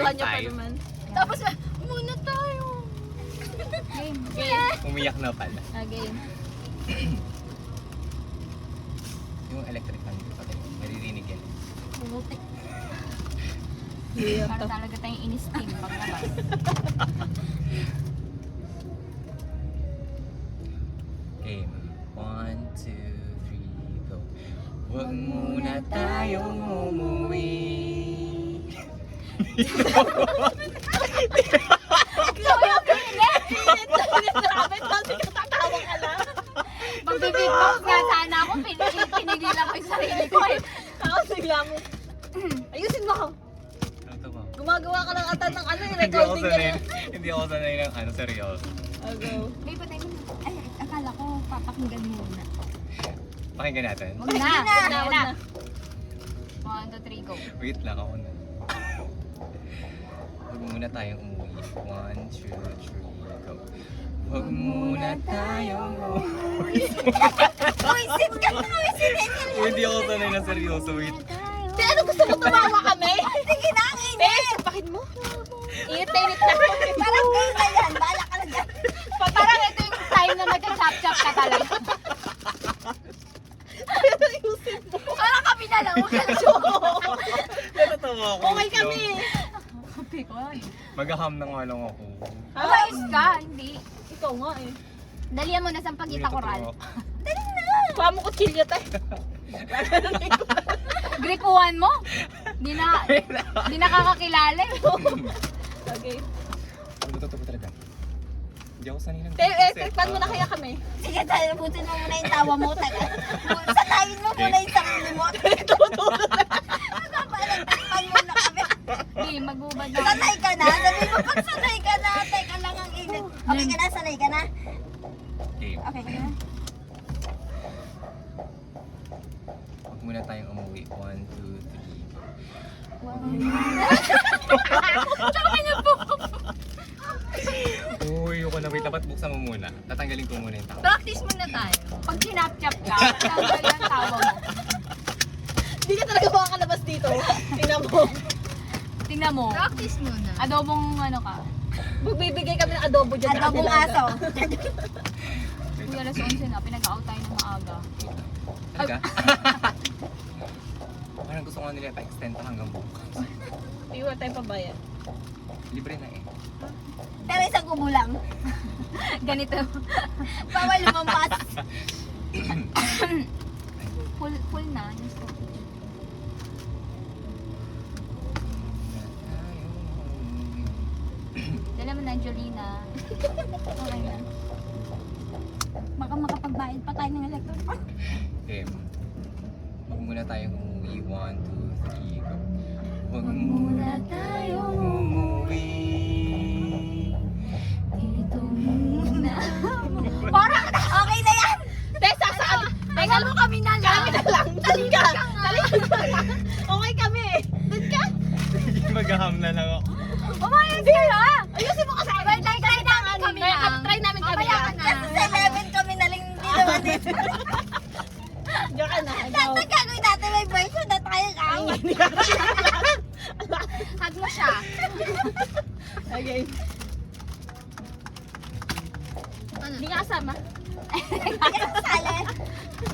Kalokohan niyo pa naman. Tapos, muna tayo. Game. Umiyak na pala. Game. Yung electric fan ko pati. Naririnig yan. Putik. Yeah, Para talaga tayong in-steam paglabas. Game. 1, 2, 3, go. Huwag muna tayong umuwi. Magbibigbox nga sana ako, pinigilan ko yung sarili ko eh. Tapos bigla mo. Ayusin mo. Ano ba? Gumagawa ka ng atan ng ano, Hindi ako recording ka sanay. na. Hindi ako sanay ng ano, seryoso. I'll go. May patay mo. Ay, akala ko papakinggan muna. Pakinggan natin. Huwag na. Huwag na, huwag na. 1, 2, 3, go. Wait lang ako na. Huwag muna tayong umuwi. 1, 2, 3, go. Huwag muna tayong umuwi. Buisit ka na, buisit. Hindi ako sanay na seryoso. Wait. Te, ano gusto mo tumawa kami? Sige na, ang init. Bakit mo? Init na. Parang kayo na yan. Bahala ka na dyan. Parang ito yung time na nag-chop-chop ka talaga. Ayusin mo. Parang kami na lang. Huwag ka na Natatawa ako. Okay kami. Kapi ko. Maghaham na nga lang ako. Ayos ka, hindi. Ikaw nga eh. Dalihan mo na sa pagkita koral. Kuha mo kutsilyo tayo. Gripuhan mo. Di na kakakilala eh. Okay. Ano ba totoo talaga? Hindi ako sanay ng... Te, tekpan mo na kaya kami. Sige, tayo. Butin mo muna yung tawa mo. Sanayin mo muna yung sarili mo. Nagpapalag-takpan muna kami. Di, magubad na. Sanay ka na. Sabi mo, pag sanay ka na, teka lang ang init. Okay ka na? Sanay ka na? Game. Okay ka na? Huwag muna tayong umuwi. 1, 2, 3. Uy, ako na. Wait, dapat buksan mo muna. Tatanggalin ko muna yung tao. Practice muna tayo. Pag sinap-chop ka, tanggal yung tawa mo. Hindi ka talaga makakalabas dito. Tingnan mo. Tingnan mo. Practice muna. Adobong ano ka. Magbibigay kami ng adobo dyan. sa Adobong kabila. aso. Uy, alas 11 na. Pinag-out tayo ng maaga. Talaga? Parang gusto ko nga nila pa-extend pa hanggang bukas. Iwan tayo pabayad. Libre na eh. Pero isang kubo lang. Ganito. Bawal lumampas. Full na. Yung stove. Dala mo na, Angelina. Okay na. Baka makapagbayad pa tayo ng electric. Okay. Huwag muna tayong umuwi. 1, 2, 3, go. Huwag muna tayong umuwi. Dito muna. Parang okay na yan. Tessa, saan? Teka mo kami na lang. Kami na lang. Dali ka. Dali ka. Okay kami. Doon ka. Maghaham na lang ako. Umayos ka na! Ayusin mo kasi. Wait, try namin kami lang. Try namin kami Mamaya ka lang. na. Kasi sa 11 kami naling hindi naman dito. Diyan ka na. Dapat ang gagawin natin may version na tayo kang. Hug mo siya. Okay. Hindi ka kasama. Hindi ka sasali.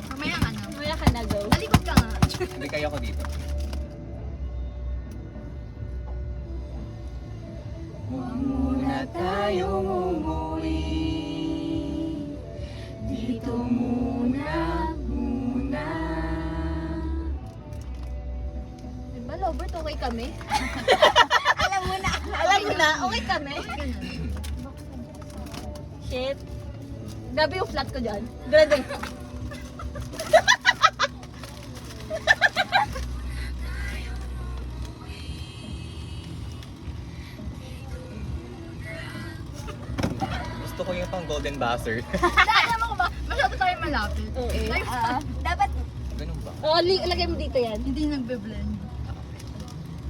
Mamaya ka na. Mamaya ka na, go. Talikod ka nga. Hindi kaya ko dito. Huwag muna tayong umuwi. Dito muna. Diba, Robert, okay kami? Alam mo na. Alam mo na, okay kami. Shit. Grabe yung flat ko dyan. Grabe. Gusto ko yung pang golden buzzer. Alam mo ko ba? Masyado tayo malapit. Oo. Dapat Ganun ba? Oh, lagay mo dito yan. Hindi nagbe-blend.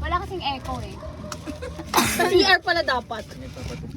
Wala kasing echo eh. Sa CR pala dapat. Ano yung papatok